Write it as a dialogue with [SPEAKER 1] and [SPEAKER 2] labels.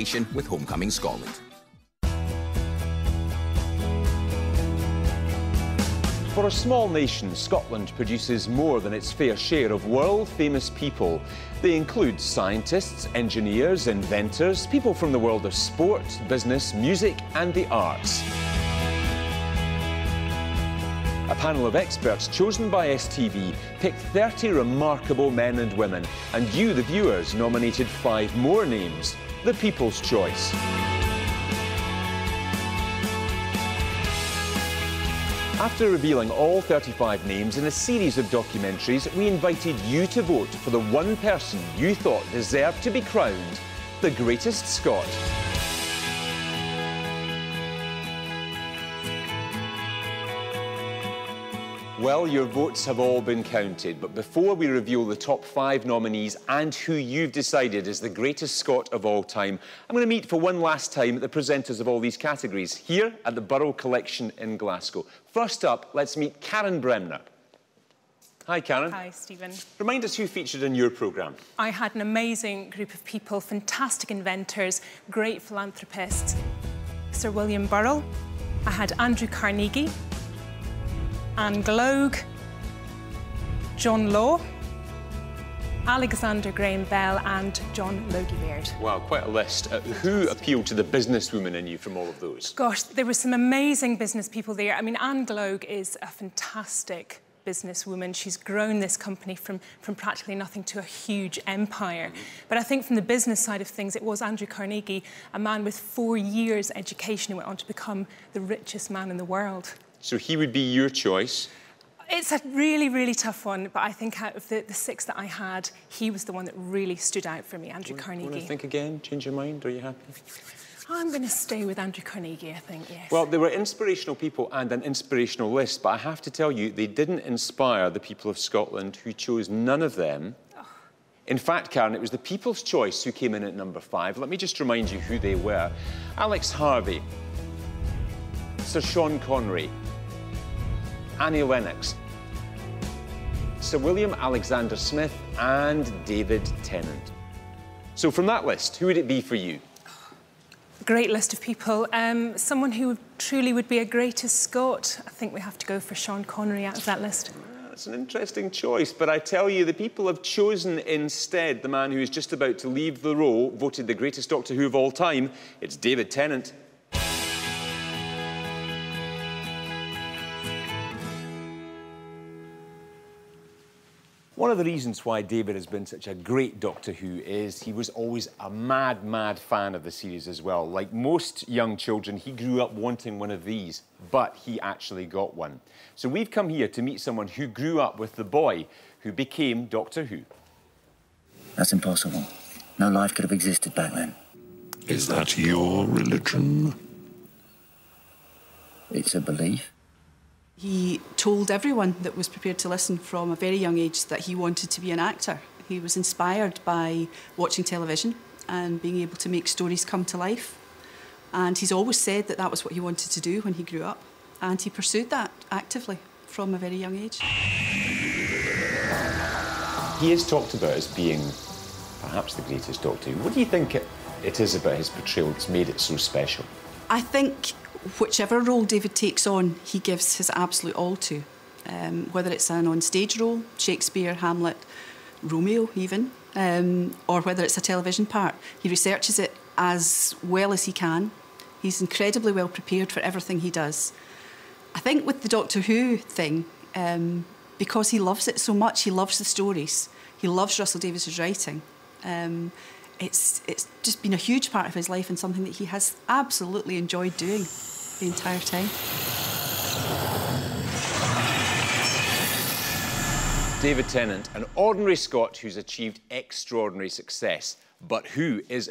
[SPEAKER 1] association with Homecoming Scotland.
[SPEAKER 2] For a small nation, Scotland produces more than its fair share of world-famous people. They include scientists, engineers, inventors, people from the world of sport, business, music and the arts. A panel of experts chosen by STV picked 30 remarkable men and women, and you, the viewers, nominated 5 more names. The People's Choice. After revealing all 35 names in a series of documentaries, we invited you to vote for the one person you thought deserved to be crowned the greatest Scot. Well, your votes have all been counted, but before we reveal the top 5 nominees and who you've decided is the greatest Scot of all time, I'm going to meet for one last time the presenters of all these categories here at the Borough Collection in Glasgow. First up, let's meet Karen Bremner. Hi, Karen.
[SPEAKER 3] Hi, Stephen.
[SPEAKER 2] Remind us who featured in your programme.
[SPEAKER 3] I had an amazing group of people, fantastic inventors, great philanthropists. Sir William Burrell. I had Andrew Carnegie, Anne Gloag, John Law, Alexander Graham Bell and John Logie Baird.
[SPEAKER 2] Wow, quite a list. Who appealed to the businesswoman in you from all of those?
[SPEAKER 3] Gosh, there were some amazing business people there. I mean, Anne Gloag is a fantastic businesswoman. She's grown this company from practically nothing to a huge empire. But I think from the business side of things, it was Andrew Carnegie, a man with 4 years education who went on to become the richest man in the world.
[SPEAKER 2] So he would be your choice?
[SPEAKER 3] It's a really, really tough one, but I think out of the 6 that I had, he was the one that really stood out for me, Andrew Carnegie.
[SPEAKER 2] Want to think again? Change your mind? Are you happy?
[SPEAKER 3] I'm going to stay with Andrew Carnegie, I think, yes.
[SPEAKER 2] Well, they were inspirational people and an inspirational list, but I have to tell you, they didn't inspire the people of Scotland, who chose none of them. Oh. In fact, Karen, it was the People's Choice who came in at number 5. Let me just remind you who they were. Alex Harvey, Sir Sean Connery, Annie Lennox, Sir William Alexander Smith and David Tennant. So from that list, who would it be for you?
[SPEAKER 3] Great list of people. Someone who truly would be a greatest Scot. I think we have to go for Sean Connery out of that list.
[SPEAKER 2] That's an interesting choice, but I tell you, the people have chosen instead the man who is just about to leave the role, voted the greatest Doctor Who of all time. It's David Tennant. One of the reasons why David has been such a great Doctor Who is he was always a mad, mad fan of the series as well. Like most young children, he grew up wanting one of these, but he actually got one. So we've come here to meet someone who grew up with the boy who became Doctor Who.
[SPEAKER 4] That's impossible. No life could have existed back then.
[SPEAKER 5] Is that your religion?
[SPEAKER 4] It's a belief.
[SPEAKER 6] He told everyone that was prepared to listen from a very young age that he wanted to be an actor. He was inspired by watching television and being able to make stories come to life. And he's always said that that was what he wanted to do when he grew up. And he pursued that actively from a very young age.
[SPEAKER 2] He is talked about as being perhaps the greatest Doctor Who. What do you think it is about his portrayal that's made it so special?
[SPEAKER 6] I think whichever role David takes on, he gives his absolute all to. Whether it's an on-stage role, Shakespeare, Hamlet, Romeo even, or whether it's a television part, he researches it as well as he can. He's incredibly well prepared for everything he does. I think with the Doctor Who thing, because he loves it so much, he loves the stories, he loves Russell Davies' writing, it's just been a huge part of his life and something that he has absolutely enjoyed doing the entire time.
[SPEAKER 2] David Tennant, an ordinary Scot who's achieved extraordinary success, but who is